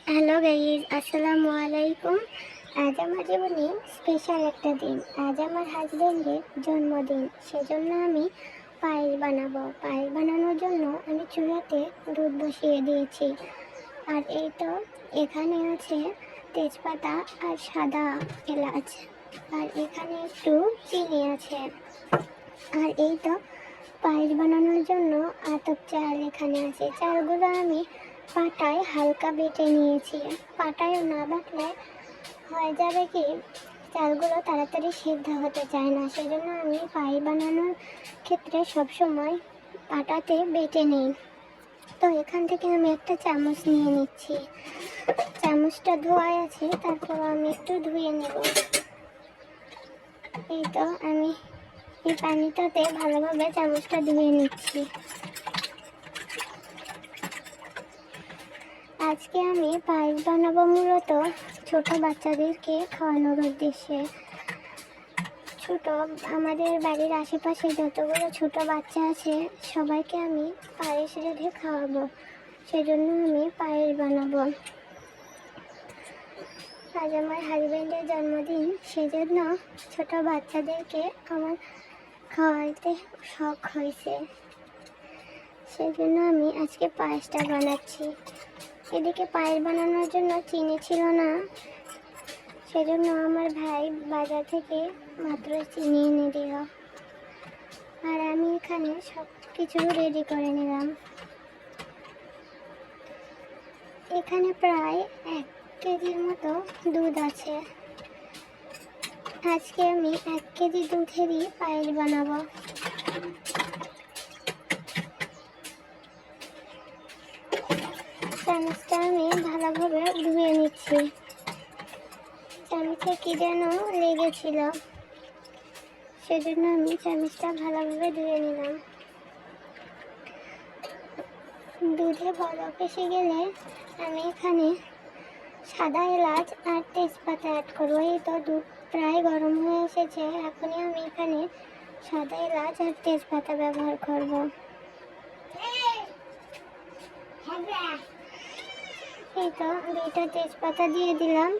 Hello guys, আসসালামু আলাইকুম। আজ আমার জীবনে স্পেশাল একটা দিন। আজ আমার হাজব্যান্ডের জন্মদিন, সেজন্য আমি পায়েস বানাবো। পায়েস বানানোর জন্য আমি চুলাতে দুধ বসিয়ে দিয়েছি। আর এই তো এখানে আছে তেজপাতা আর সাদা এলাচ, আর এখানে একটু চিনি আছে। আর এই তো পায়েস বানানোর জন্য আতপ চাল এখানে আছে। চালগুলো আমি পাটায় হালকা বেটে নিয়েছি। পাটায় না বাটলে হয়ে যাবে কি, চালগুলো তাড়াতাড়ি সিদ্ধ হতে চায় না, সেজন্য আমি পায়েস বানানোর ক্ষেত্রে সবসময় পাটাতে বেটে নিই। তো এখান থেকে আমি একটা চামচ নিয়ে নিচ্ছি। চামচটা ধোয়াই আছে, তারপর আমি একটু ধুয়ে নেব। এই তো আমি এই পানিটাতে ভালোভাবে চামচটা ধুয়ে নিচ্ছি। আজকে আমি পায়েস বানাবো মূলত ছোট বাচ্চাদেরকে খাওয়ানোর উদ্দেশ্যে। আমাদের বাড়ির আশেপাশে যতগুলো ছোট বাচ্চা আছে সবাইকে আমি পায়েস রেঁধে খাওয়াবো, সেজন্য আমি পায়েস বানাবো। আজ আমার হাজব্যান্ডের জন্মদিন, সেজন্য ছোট বাচ্চাদেরকে আমার খাওয়াইতে শখ হয়েছে, সেজন্য আমি আজকে পায়েসটা বানাচ্ছি। এদিকে পায়েস বানানোর জন্য চিনি ছিল না, সেজন্য আমার ভাই বাজার থেকে মাত্র চিনি এনে দিল। আর আমি এখানে সব কিছু রেডি করে নিলাম। এখানে প্রায় 1 কেজির মতো দুধ আছে। আজকে আমি 1 কেজি দুধেরই পায়েস বানাবো। চামচটা আমি ভালোভাবে ধুয়ে নিচ্ছি। চামচে কি যেন লেগেছিল, সেজন্য আমি চামচটা ভালোভাবে ধুয়ে নিলাম। দুধে বলক এসে গেলে আমি এখানে সাদা এলাচ আর তেজপাতা অ্যাড করবো। এই তো দুধ প্রায় গরম হয়ে এসেছে, এখনই আমি এখানে সাদা এলাচ আর তেজপাতা ব্যবহার করব। এই তো 2টা তেজপাতা দিয়ে দিলাম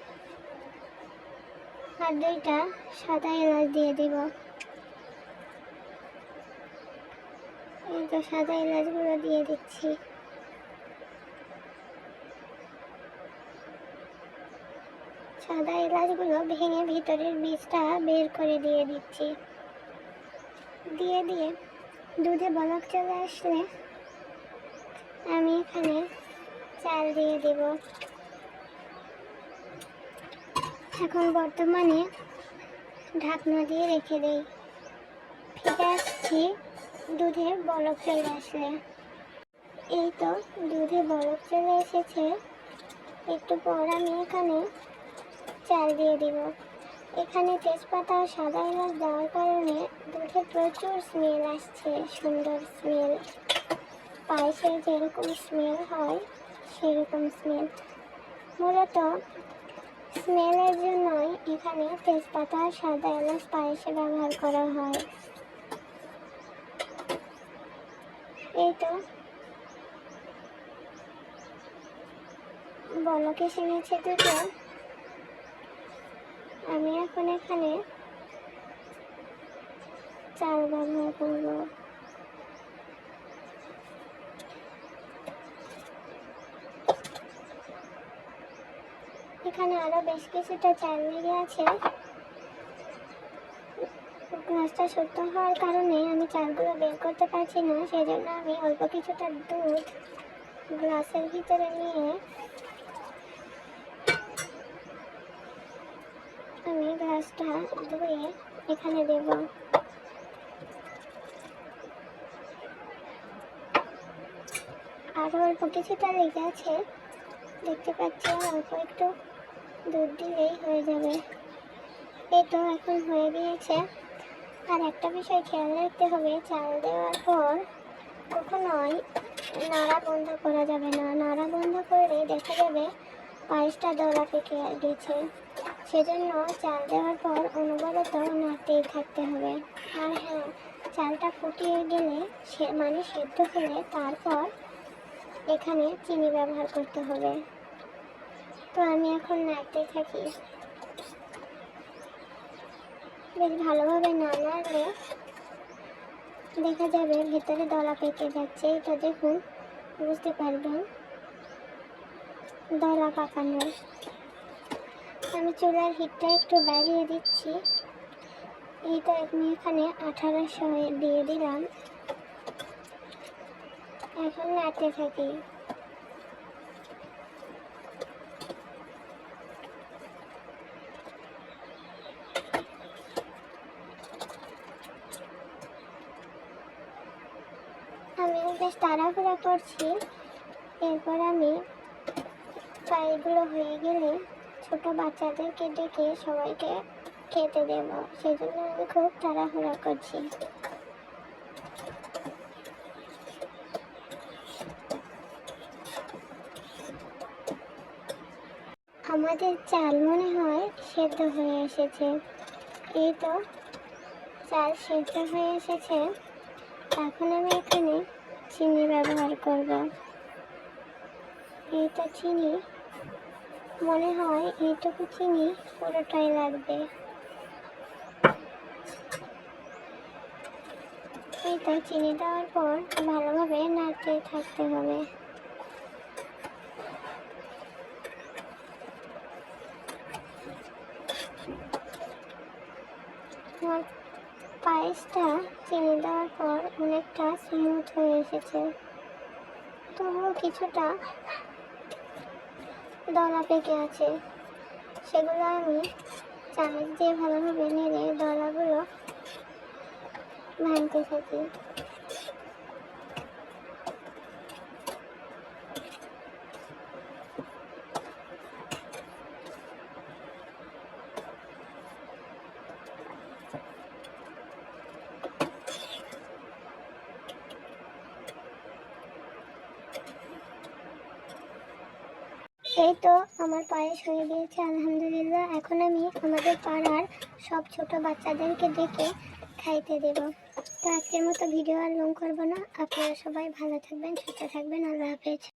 আর 2টা সাদা এলাচ দিয়ে দিব। এই তো সাদা এলাচগুলো দিয়ে দিচ্ছি। সাদা এলাচগুলো ভেঙে ভিতরের বীজটা বের করে দিয়ে দিচ্ছি। দিয়ে দুধে বলক চলে আসলে আমি এখানে চাল দিয়ে দেব। এখন বর্তমানে ঢাকনা দিয়ে রেখে দেই। ফিরে আসছি দুধে বলক চলে আসলে। এই তো দুধে বলক চলে এসেছে, একটু পর আমি এখানে চাল দিয়ে দিব। এখানে তেজপাতা আর সাদা এলাচ দেওয়ার কারণে দুধে প্রচুর স্মেল আসছে, সুন্দর স্মেল। পায়েসের যেরকম স্মেল হয় সেরকম স্মেল। মূলত স্মেলের জন্যই এখানে তেজপাতা আর সাদা এলাচ পায়েসে ব্যবহার করা হয়। এই তো বলক এসে গেছে দুটো। আমি এখন এখানে চাল ব্যবহার করব। এখানে আরো বেশ কিছুটা চাল লেগে আছে। গ্লাসটা ছোট্ট হওয়ার কারণে আমি চালগুলো বের করতে পারছি না, সেজন্য আমি অল্প কিছুটা দুধ গ্লাসের ভিতরে নিয়ে আমি গ্লাসটা ধুয়ে এখানে দেব। আরো অল্প কিছুটা লেগে আছে, দেখতে পাচ্ছি। অল্প একটু দুধ দিলেই হয়ে যাবে। এই তো এখন হয়ে গিয়েছে। আর একটা বিষয় খেয়াল রাখতে হবে, চাল দেওয়ার পর কখনোই নাড়া বন্ধ করা যাবে না। নাড়া বন্ধ করলে দেখা যাবে পায়েসটা দলা পেকে গেছে। সেজন্য চাল দেওয়ার পর অনবরত নাড়তেই থাকতে হবে। আর হ্যাঁ, চালটা ফুটিয়ে গেলে সেদ্ধ হলে তারপর এখানে চিনি ব্যবহার করতে হবে। তো আমি এখন নাড়তে থাকি। বেশ ভালোভাবে না নাড়লে দেখা যাবে ভেতরে দলা পেকে যাচ্ছে। এটা দেখুন, বুঝতে পারবেন দলা পাকানো। আমি চুলার হিটটা একটু বাড়িয়ে দিচ্ছি। এইটা আমি এখানে 1800 দিয়ে দিলাম। এখন নাড়তে থাকি। আমি বেশ তাড়াহুড়া করছি। এরপর আমি পায়েসগুলো হয়ে গেলে ছোট বাচ্চাদেরকে ডেকে সবাইকে খেতে দেব, সেজন্য আমি খুব তাড়াহুড়া করছি। আমাদের চাল মনে হয় সেদ্ধ হয়ে এসেছে। এই তো চাল সেদ্ধ হয়ে এসেছে। এখন আমি এখানে চিনি ব্যবহার করব। এই তো চিনি, মনে হয় এইটুকু চিনি পুরোটাই লাগবে। এই তো চিনি দেওয়ার পর ভালোভাবে নাড়তে থাকতে হবে। আমার পায়েসটা চিনি দেওয়ার পর অনেকটা স্মুথ হয়ে এসেছে, তবুও কিছুটা দলা পেকে আছে। সেগুলো আমি চামচ দিয়ে ভালোভাবে নেড়ে দলাগুলো ভাঙতে থাকি। এই তো আমার পায়েস হয়ে গিয়েছে, আলহামদুলিল্লাহ। এখন আমি আমাদের পাড়ার সব ছোট বাচ্চাদেরকে ডেকে খাইতে দেব। তো আজকের মতো ভিডিও আর লং করবো না। আপনারা সবাই ভালো থাকবেন, সুস্থ থাকবেন। আল্লাহ হাফেজ।